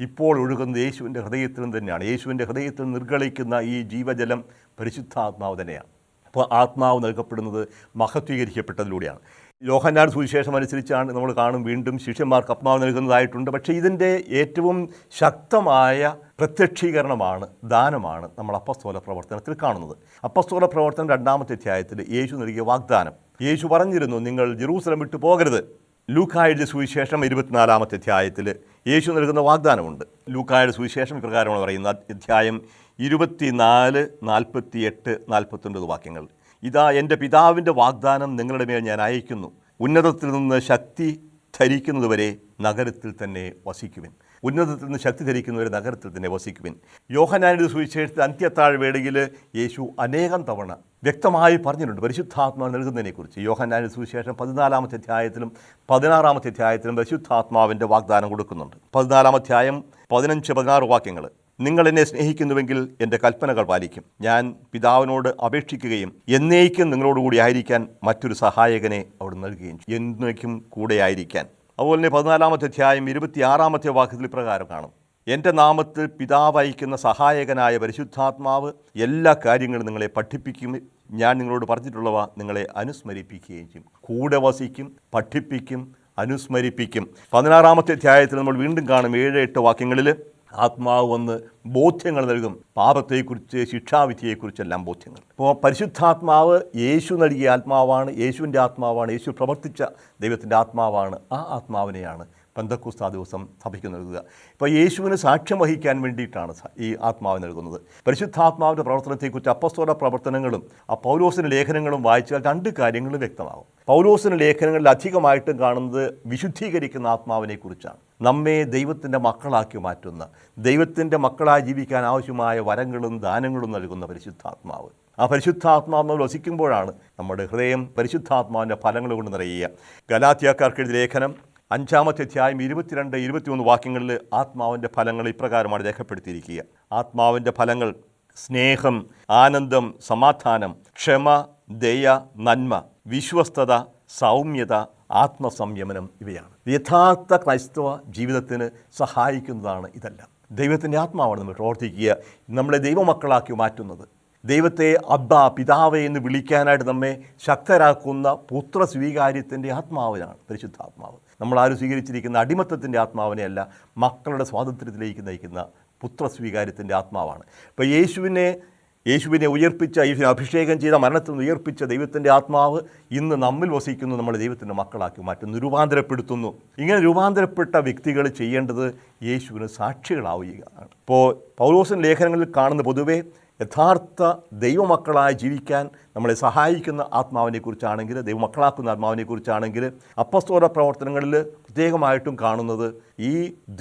ഇപ്പോൾ ഒഴുകുന്നത് യേശുവിൻ്റെ ഹൃദയത്തിൽ നിന്ന് തന്നെയാണ്. യേശുവിൻ്റെ ഹൃദയത്തിൽ നിർഗളിക്കുന്ന ഈ ജീവജലം പരിശുദ്ധാത്മാവ് തന്നെയാണ്. അപ്പോൾ ആത്മാവ് നൽകപ്പെടുന്നത് മഹത്വീകരിക്കപ്പെട്ടതിലൂടെയാണ്. യോഹന്നാൻ സുവിശേഷം അനുസരിച്ചാണ് നമ്മൾ കാണും, വീണ്ടും ശിഷ്യന്മാർക്ക് ആത്മാവ് നൽകുന്നതായിട്ടുണ്ട്. പക്ഷേ ഇതിൻ്റെ ഏറ്റവും ശക്തമായ പ്രത്യക്ഷീകരണമാണ്, ദാനമാണ് നമ്മൾ അപ്പസ്തോല പ്രവർത്തനത്തിൽ കാണുന്നത്. അപ്പസ്തോല പ്രവർത്തനം 2-ാമത്തെ അധ്യായത്തിൽ യേശു നൽകിയ വാഗ്ദാനം. യേശു പറഞ്ഞിരുന്നു, നിങ്ങൾ ജെറൂസലം വിട്ടു പോകരുത്. ലൂക്കായുടെ സുവിശേഷം 24-ാമത്തെ അധ്യായത്തിൽ യേശു നൽകുന്ന വാഗ്ദാനമുണ്ട്. ലൂക്കായുടെ സുവിശേഷം ഇപ്രകാരമാണ് പറയുന്നത്, അധ്യായം 24, 48, 49 വാക്യങ്ങൾ. ഇതാ എൻ്റെ പിതാവിൻ്റെ വാഗ്ദാനം നിങ്ങളുടെ മേൽ ഞാൻ അയക്കുന്നു. ഉന്നതത്തിൽ നിന്ന് ശക്തി ധരിക്കുന്നതുവരെ നഗരത്തിൽ തന്നെ വസിക്കുവിൻ. ഉന്നതത്തിൽ നിന്ന് ശക്തി ധരിക്കുന്നവരെ നഗരത്തിൽ തന്നെ വസിക്കുവിൻ. യോഹന്നാന്റെ സുവിശേഷത്തിൽ അന്ത്യത്താഴ്വേളയിൽ യേശു അനേകം തവണ വ്യക്തമായി പറഞ്ഞിട്ടുണ്ട് പരിശുദ്ധാത്മാവ് നൽകുന്നതിനെക്കുറിച്ച്. യോഹന്നാന്റെ സുവിശേഷം 14-ാമത്തെ അധ്യായത്തിലും 16-ാമത്തെ അധ്യായത്തിലും പരിശുദ്ധാത്മാവിൻ്റെ വാഗ്ദാനം കൊടുക്കുന്നുണ്ട്. 14-ാം അധ്യായം 15-16 വാക്യങ്ങൾ. നിങ്ങൾ എന്നെ സ്നേഹിക്കുന്നുവെങ്കിൽ എൻ്റെ കൽപ്പനകൾ പാലിക്കും. ഞാൻ പിതാവിനോട് അപേക്ഷിക്കുകയും എന്നേക്കും നിങ്ങളോടുകൂടി ആയിരിക്കാൻ മറ്റൊരു സഹായകനെ അവിടെ നൽകുകയും ചെയ്യും. എന്നേക്കും കൂടെ ആയിരിക്കാൻ. അതുപോലെ തന്നെ 14-ാമത്തെ അധ്യായം 26-ാമത്തെ വാക്യത്തിൽ പ്രകാരം കാണും, എൻ്റെ നാമത്തിൽ പിതാവ് അയക്കുന്ന സഹായകനായ പരിശുദ്ധാത്മാവ് എല്ലാ കാര്യങ്ങളും നിങ്ങളെ പഠിപ്പിക്കും. ഞാൻ നിങ്ങളോട് പറഞ്ഞിട്ടുള്ളവ നിങ്ങളെ അനുസ്മരിപ്പിക്കുകയും ചെയ്യും. കൂടെ വസിക്കും, പഠിപ്പിക്കും, അനുസ്മരിപ്പിക്കും. 16-ാമത്തെ അധ്യായത്തിൽ നമ്മൾ വീണ്ടും കാണും 7-8 വാക്യങ്ങളിൽ ആത്മാവ് വന്ന് ബോധ്യങ്ങൾ നൽകും. പാപത്തെക്കുറിച്ച്, ശിക്ഷാവിധിയെക്കുറിച്ചെല്ലാം ബോധ്യങ്ങൾ. അപ്പോൾ പരിശുദ്ധാത്മാവ് യേശു നൽകിയ ആത്മാവാണ്, യേശുവിൻ്റെ ആത്മാവാണ്, യേശു പ്രവർത്തിച്ച ദൈവത്തിൻ്റെ ആത്മാവാണ്. ആ ആത്മാവിനെയാണ് പെന്തക്കോസ്താ ദിവസം സഭയ്ക്ക് നൽകുക. ഇപ്പോൾ യേശുവിന് സാക്ഷ്യം വഹിക്കാൻ വേണ്ടിയിട്ടാണ് ഈ ആത്മാവ് നൽകുന്നത്. പരിശുദ്ധാത്മാവിൻ്റെ പ്രവർത്തനത്തെക്കുറിച്ച് അപ്പസ്തോല പ്രവർത്തനങ്ങളും പൗലോസിൻ്റെ ലേഖനങ്ങളും വായിച്ചാൽ 2 കാര്യങ്ങൾ വ്യക്തമാകും. പൗലോസിൻ്റെ ലേഖനങ്ങളിൽ അധികമായിട്ടും കാണുന്നത് വിശുദ്ധീകരിക്കുന്ന ആത്മാവിനെക്കുറിച്ചാണ്. നമ്മെ ദൈവത്തിൻ്റെ മക്കളാക്കി മാറ്റുന്ന, ദൈവത്തിൻ്റെ മക്കളായി ജീവിക്കാൻ ആവശ്യമായ വരങ്ങളും ദാനങ്ങളും നൽകുന്ന പരിശുദ്ധാത്മാവ്. ആ പരിശുദ്ധാത്മാവ് വസിക്കുമ്പോഴാണ് നമ്മുടെ ഹൃദയം പരിശുദ്ധാത്മാവിൻ്റെ ഫലങ്ങൾ കൊണ്ട് നിറയുക. ഗലാത്യക്കാർക്ക് എഴുതിയ ലേഖനം 5-ാമത്തെ അധ്യായം 22, 21 വാക്യങ്ങളിൽ ആത്മാവിൻ്റെ ഫലങ്ങൾ ഇപ്രകാരമാണ് രേഖപ്പെടുത്തിയിരിക്കുക. ആത്മാവിൻ്റെ ഫലങ്ങൾ സ്നേഹം, ആനന്ദം, സമാധാനം, ക്ഷമ, ദയ, നന്മ, വിശ്വസ്തത, സൗമ്യത, ആത്മസംയമനം ഇവയാണ്. യഥാർത്ഥ ക്രൈസ്തവ ജീവിതത്തിന് സഹായിക്കുന്നതാണ് ഇതെല്ലാം. ദൈവത്തിൻ്റെ ആത്മാവാണ് നമ്മൾ പ്രവർത്തിക്കുക, നമ്മളെ ദൈവമക്കളാക്കി മാറ്റുന്നത്. ദൈവത്തെ അബ്ബാ, പിതാവേ എന്ന് വിളിക്കാനായിട്ട് നമ്മെ ശക്തരാക്കുന്ന പുത്ര സ്വീകാര്യത്തിൻ്റെ ആത്മാവിനാണ് പരിശുദ്ധാത്മാവ്. നമ്മളാരും സ്വീകരിച്ചിരിക്കുന്ന അടിമത്തത്തിൻ്റെ ആത്മാവിനെ അല്ല, മക്കളുടെ സ്വാതന്ത്ര്യത്തിലേക്ക് നയിക്കുന്ന പുത്ര സ്വീകാര്യത്തിൻ്റെ ആത്മാവാണ്. ഇപ്പോൾ യേശുവിനെ ഉയർപ്പിച്ച, യേശുവിനെ അഭിഷേകം ചെയ്ത, മരണത്തിൽ നിന്ന് ഉയർപ്പിച്ച ദൈവത്തിൻ്റെ ആത്മാവ് ഇന്ന് നമ്മിൽ വസിക്കുന്നു, നമ്മളെ ദൈവത്തിൻ്റെ മക്കളാക്കി മാറ്റുന്നു, രൂപാന്തരപ്പെടുത്തുന്നു. ഇങ്ങനെ രൂപാന്തരപ്പെട്ട വ്യക്തികൾ ചെയ്യേണ്ടത് യേശുവിന് സാക്ഷികളാവുകയാണ്. ഇപ്പോൾ പൗലോസിൻ്റെ ലേഖനങ്ങളിൽ കാണുന്ന പൊതുവേ യഥാർത്ഥ ദൈവമക്കളായി ജീവിക്കാൻ നമ്മളെ സഹായിക്കുന്ന ആത്മാവിനെക്കുറിച്ചാണെങ്കിൽ, ദൈവമക്കളാക്കുന്ന ആത്മാവിനെക്കുറിച്ചാണെങ്കിൽ, അപ്പസ്തോല പ്രവർത്തനങ്ങളിൽ പ്രത്യേകമായിട്ടും കാണുന്നത് ഈ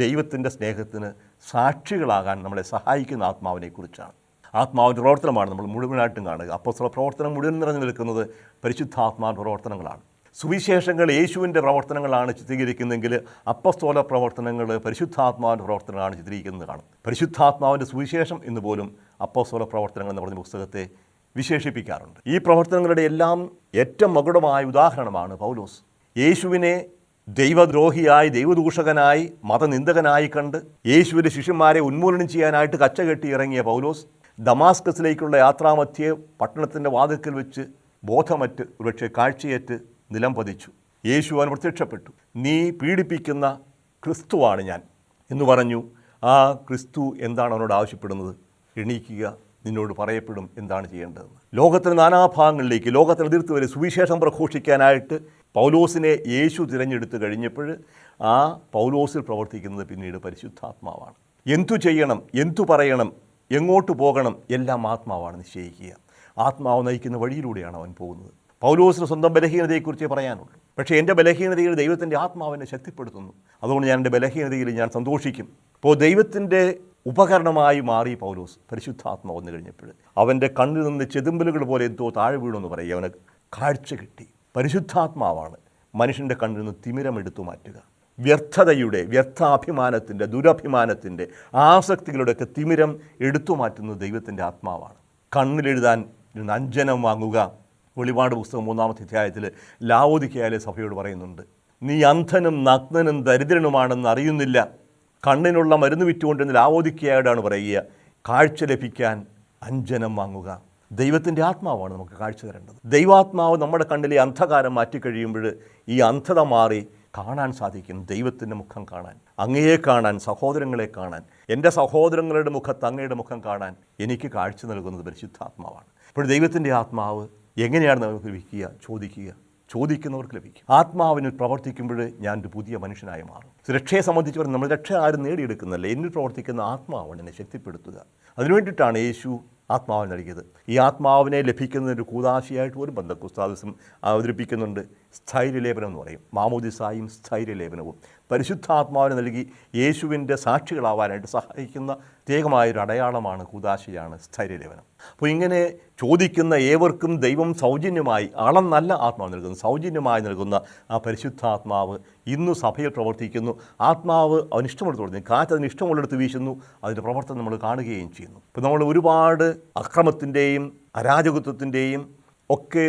ദൈവത്തിൻ്റെ സ്നേഹത്തിന് സാക്ഷികളാകാൻ നമ്മളെ സഹായിക്കുന്ന ആത്മാവിനെക്കുറിച്ചാണ്. ആത്മാവിൻ്റെ പ്രവർത്തനമാണ് നമ്മൾ മുഴുവനായിട്ടും കാണുക. അപ്പസ്തോല പ്രവർത്തനം മുഴുവൻ നിറഞ്ഞു നിൽക്കുന്നത് പരിശുദ്ധാത്മാവിൻ്റെ പ്രവർത്തനങ്ങളാണ്. സുവിശേഷങ്ങൾ യേശുവിൻ്റെ പ്രവർത്തനങ്ങളാണ് ചിത്രീകരിക്കുന്നതെങ്കിൽ അപ്പസ്തോല പ്രവർത്തനങ്ങൾ പരിശുദ്ധാത്മാവിൻ്റെ പ്രവർത്തനങ്ങളാണ് ചിത്രീകരിക്കുന്നത് കാണും. പരിശുദ്ധാത്മാവിൻ്റെ സുവിശേഷം എന്ന് പോലും അപ്പസ്തോല പ്രവർത്തനങ്ങൾ എന്ന് പറഞ്ഞ പുസ്തകത്തെ വിശേഷിപ്പിക്കാറുണ്ട്. ഈ പ്രവർത്തനങ്ങളുടെ എല്ലാം ഏറ്റവും മകുടമായ ഉദാഹരണമാണ് പൗലോസ്. യേശുവിനെ ദൈവദ്രോഹിയായി, ദൈവദൂഷകനായി, മതനിന്ദകനായി കണ്ട് യേശുവിൻ്റെ ശിഷ്യന്മാരെ ഉന്മൂലനം ചെയ്യാനായിട്ട് കച്ചകെട്ടി ഇറങ്ങിയ പൗലോസ് ദമാസ്കസിലേക്കുള്ള യാത്രാമധ്യേ പട്ടണത്തിൻ്റെ വാതിൽക്കൽ വെച്ച് ബോധമറ്റ്, ഒരുപക്ഷെ കാഴ്ചയേറ്റ് നിലം പതിച്ചു. യേശു അവൻ പ്രത്യക്ഷപ്പെട്ടു. നീ പീഡിപ്പിക്കുന്ന ക്രിസ്തുവാണ് ഞാൻ എന്ന് പറഞ്ഞു. ആ ക്രിസ്തു എന്താണ് അവനോട് ആവശ്യപ്പെടുന്നത്? എണീക്കുക, നിന്നോട് പറയപ്പെടും എന്താണ് ചെയ്യേണ്ടതെന്ന്. ലോകത്തിൻ്റെ നാനാഭാഗങ്ങളിലേക്ക്, ലോകത്തിന് എതിർത്ത് വരെ സുവിശേഷം പ്രഘോഷിക്കാനായിട്ട് പൗലോസിനെ യേശു തിരഞ്ഞെടുത്ത് കഴിഞ്ഞപ്പോൾ ആ പൗലോസിൽ പ്രവർത്തിക്കുന്നത് പിന്നീട് പരിശുദ്ധാത്മാവാണ്. എന്തു ചെയ്യണം, എന്തു പറയണം, എങ്ങോട്ട് പോകണം, എല്ലാം ആത്മാവാണ് നിശ്ചയിക്കുക. ആത്മാവ് നയിക്കുന്ന വഴിയിലൂടെയാണ് അവൻ പോകുന്നത്. പൗലോസിന് സ്വന്തം ബലഹീനതയെക്കുറിച്ചേ പറയാനുള്ളൂ. പക്ഷേ എൻ്റെ ബലഹീനതയിൽ ദൈവത്തിൻ്റെ ആത്മാവിനെ ശക്തിപ്പെടുത്തുന്നു. അതുകൊണ്ട് ഞാൻ എൻ്റെ ബലഹീനതയിൽ ഞാൻ സന്തോഷിക്കും. ഇപ്പോൾ ദൈവത്തിൻ്റെ ഉപകരണമായി മാറി പൗലോസ് പരിശുദ്ധാത്മാവ് വന്നു കഴിഞ്ഞപ്പോൾ അവൻ്റെ കണ്ണിൽ നിന്ന് ചെതുമ്പലുകൾ പോലെ എന്തോ താഴെ വീണെന്ന് പറയുക. അവന് കാഴ്ച കിട്ടി. പരിശുദ്ധാത്മാവാണ് മനുഷ്യൻ്റെ കണ്ണിൽ നിന്ന് തിമിരമെടുത്തു മാറ്റുക. വ്യർത്ഥതയുടെ, വ്യർത്ഥാഭിമാനത്തിൻ്റെ, ദുരഭിമാനത്തിൻ്റെ, ആസക്തികളുടെയൊക്കെ തിമിരം എടുത്തു മാറ്റുന്നത് ദൈവത്തിൻ്റെ ആത്മാവാണ്. കണ്ണിലെഴുതാൻ അഞ്ജനം വാങ്ങുക. വെളിപാട് പുസ്തകം 3-ാമത്തെ അധ്യായത്തിൽ ലാവോദിക്കയിലെ സഭയോട് പറയുന്നുണ്ട്, നീ അന്ധനും നഗ്നനും ദരിദ്രനുമാണെന്ന് അറിയുന്നില്ല. കണ്ണിനുള്ള മരുന്ന് വിറ്റുകൊണ്ടിരുന്ന ലാവോദിക്കയോടാണ് പറയുക, കാഴ്ച ലഭിക്കാൻ അഞ്ജനം വാങ്ങുക. ദൈവത്തിൻ്റെ ആത്മാവാണ് നമുക്ക് കാഴ്ച തരേണ്ടത്. ദൈവാത്മാവ് നമ്മുടെ കണ്ണിലെ അന്ധകാരം മാറ്റിക്കഴിയുമ്പോൾ ഈ അന്ധത മാറി കാണാൻ സാധിക്കും, ദൈവത്തിൻ്റെ മുഖം കാണാൻ, അങ്ങയെ കാണാൻ, സഹോദരങ്ങളെ കാണാൻ. എൻ്റെ സഹോദരങ്ങളുടെ മുഖത്ത് അങ്ങയുടെ മുഖം കാണാൻ എനിക്ക് കാഴ്ച നൽകുന്നത് പരിശുദ്ധാത്മാവാണ്. അപ്പോൾ ദൈവത്തിൻ്റെ ആത്മാവ് എങ്ങനെയാണ് നമുക്ക് ലഭിക്കുക? ചോദിക്കുന്നവർക്ക് ലഭിക്കും. ആത്മാവിന് പ്രവർത്തിക്കുമ്പോൾ ഞാനൊരു പുതിയ മനുഷ്യനായി മാറും. രക്ഷയെ സംബന്ധിച്ച് പറഞ്ഞാൽ നമ്മൾ രക്ഷ ആരും നേടിയെടുക്കുന്നില്ല, എന്നിൽ പ്രവർത്തിക്കുന്ന ആത്മാവാണ് എന്നെ ശക്തിപ്പെടുത്തുക. അതിനുവേണ്ടിയിട്ടാണ് യേശു ആത്മാവിനെ നൽകിയത്. ഈ ആത്മാവിനെ ലഭിക്കുന്നതിൻ്റെ കൂതാശയായിട്ട് ഒരു ബന്ധക്കുസ്താദിസം അവതരിപ്പിക്കുന്നുണ്ട്. സ്ഥൈര്യലേപനം എന്ന് പറയും. മാമോദിസായും സ്ഥൈര്യലേപനവും പരിശുദ്ധാത്മാവിനെ നൽകി യേശുവിൻ്റെ സാക്ഷികളാവാനായിട്ട് സഹായിക്കുന്ന പ്രത്യേകമായൊരു അടയാളമാണ്, കൂതാശയാണ് സ്ഥൈര്യലേപനം. അപ്പോൾ ഇങ്ങനെ ചോദിക്കുന്ന ഏവർക്കും ദൈവം സൗജന്യമായി, അളന്നല്ല ആത്മാവ് നൽകുന്നു, സൗജന്യമായി നൽകുന്ന ആ പരിശുദ്ധാത്മാവ് ഇന്ന് സഭയിൽ പ്രവർത്തിക്കുന്നു. ആത്മാവ് അവന് ഇഷ്ടമുള്ളത് തുടങ്ങി, കാറ്റ് അതിന് ഇഷ്ടമുള്ളിടത്ത് വീശുന്നു. അതിൻ്റെ പ്രവർത്തനം നമ്മൾ കാണുകയും ചെയ്യുന്നു. ഇപ്പോൾ നമ്മൾ ഒരുപാട് അക്രമത്തിൻ്റെയും അരാജകത്വത്തിൻ്റെയും ഒക്കെ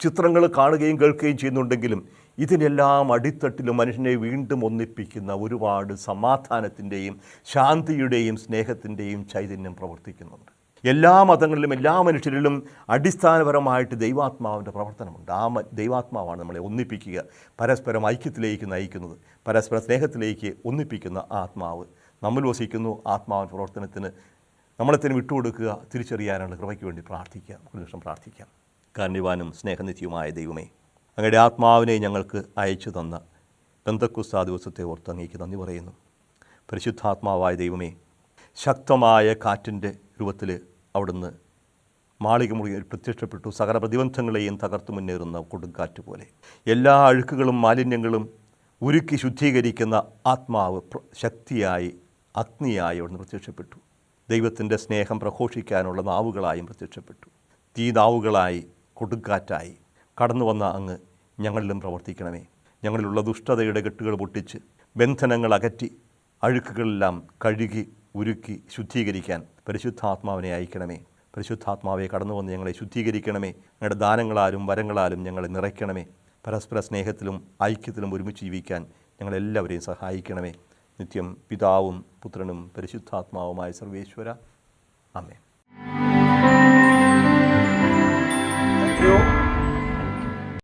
ചിത്രങ്ങൾ കാണുകയും കേൾക്കുകയും ചെയ്യുന്നുണ്ടെങ്കിലും ഇതിനെല്ലാം അടിത്തട്ടിലും മനുഷ്യനെ വീണ്ടും ഒന്നിപ്പിക്കുന്ന ഒരുപാട് സമാധാനത്തിൻ്റെയും ശാന്തിയുടെയും സ്നേഹത്തിൻ്റെയും ചൈതന്യം പ്രവർത്തിക്കുന്നുണ്ട്. എല്ലാ മതങ്ങളിലും എല്ലാ മനുഷ്യരിലും അടിസ്ഥാനപരമായിട്ട് ദൈവാത്മാവിൻ്റെ പ്രവർത്തനമുണ്ട്. ആ ദൈവാത്മാവാണ് നമ്മളെ ഒന്നിപ്പിക്കുക, പരസ്പരം ഐക്യത്തിലേക്ക് നയിക്കുന്നത്, പരസ്പര സ്നേഹത്തിലേക്ക് ഒന്നിപ്പിക്കുന്ന ആത്മാവ് നമ്മൾ വസിക്കുന്നു. ആത്മാവിൻ്റെ പ്രവർത്തനത്തിന് നമ്മളെ തന്നെ വിട്ടുകൊടുക്കുക, തിരിച്ചറിയാനുള്ള കൃപയ്ക്ക് വേണ്ടി പ്രാർത്ഥിക്കാം. ഒരു നിമിഷം പ്രാർത്ഥിക്കാം. കാരുണ്യവാനും സ്നേഹനിധിയുമായ ദൈവമേ, അങ്ങയുടെ ആത്മാവിനെ ഞങ്ങൾക്ക് അയച്ചു തന്ന പെന്തക്കോസ്താ ദിവസത്തെ ഓർത്ത് അങ്ങേക്ക് നന്ദി പറയുന്നു. പരിശുദ്ധാത്മാവായ ദൈവമേ, ശക്തമായ കാറ്റിൻ്റെ രൂപത്തിൽ അവിടുന്ന് മാളിക മുറിയിൽ പ്രത്യക്ഷപ്പെട്ടു. സകല പ്രതിബന്ധങ്ങളെയും തകർത്തു മുന്നേറുന്ന കൊടുങ്കാറ്റ് പോലെ എല്ലാ അഴുക്കുകളും മാലിന്യങ്ങളും ഉരുക്കി ശുദ്ധീകരിക്കുന്ന ആത്മാവ് ശക്തിയായി, അഗ്നിയായി അവിടുന്ന് പ്രത്യക്ഷപ്പെട്ടു. ദൈവത്തിൻ്റെ സ്നേഹം പ്രഘോഷിക്കാനുള്ള നാവുകളായും പ്രത്യക്ഷപ്പെട്ടു. തീനാവുകളായി, കൊടുങ്കാറ്റായി കടന്നു വന്ന അങ്ങ് ഞങ്ങളിലും പ്രവർത്തിക്കണമേ. ഞങ്ങളിലുള്ള ദുഷ്ടതയുടെ കെട്ടുകൾ പൊട്ടിച്ച് ബന്ധനങ്ങൾ അകറ്റി അഴുക്കുകളെല്ലാം കഴുകി ഉരുക്കി ശുദ്ധീകരിക്കാൻ പരിശുദ്ധാത്മാവിനെ അയക്കണമേ. പരിശുദ്ധാത്മാവെ കടന്നു വന്ന് ഞങ്ങളെ ശുദ്ധീകരിക്കണമേ. ഞങ്ങളുടെ ദാനങ്ങളാലും വരങ്ങളാലും ഞങ്ങളെ നിറയ്ക്കണമേ. പരസ്പര സ്നേഹത്തിലും ഐക്യത്തിലും ഒരുമിച്ച് ജീവിക്കാൻ ഞങ്ങളെല്ലാവരെയും സഹായിക്കണമേ. നിത്യം പിതാവും പുത്രനും പരിശുദ്ധാത്മാവുമായ സർവേശ്വര. ആമേൻ.